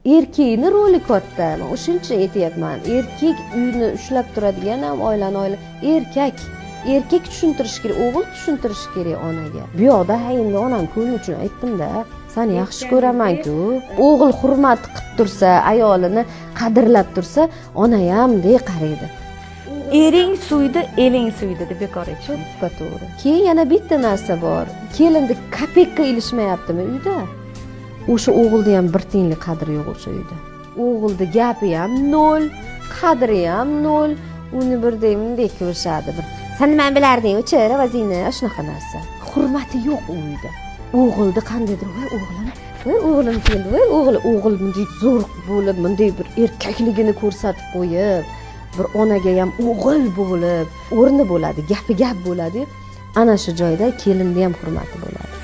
erkakni roli katta. Men o'shuncha aytyapman. Erkak uyni ushlab turadigan ham oilani erkak tushuntirish kerak, o'g'il tushuntirish kerak onaga. Bu yoqda endi onam ko'ngli uchun aytdim-da, seni yaxshi ko'raman-ku. O'g'il hurmat qilib tursa, ayolini qadrlab tursa, ona ham deb qaraydi. Ering suydi, eling suydi deb bekor aytishdi. To'g'ri. Keyin yana bitta narsa bor. Kelinni kopekka ilishmayaptimi uyda? O'sha o'g'ilda ham bir tiyinlik qadri yo'q o'sha uyda. O'g'ilda gapi ham nol, qadri ham nol. Uni bunday ko'rishadi. Sen nima bilarding-chi, ravazingni, shunaqa narsa. Hurmati yo'q uyda. O'g'ilda qandaydir, o'g'lim keldi, o'g'il bunday zo'r bo'lib, bunday bir erkakligini ko'rsatib qo'yib, bir onaga ham o'g'il bo'lib, o'rni bo'ladi, gapi gap bo'ladi. Ana shu joyda kelinda ham hurmati bo'ladi.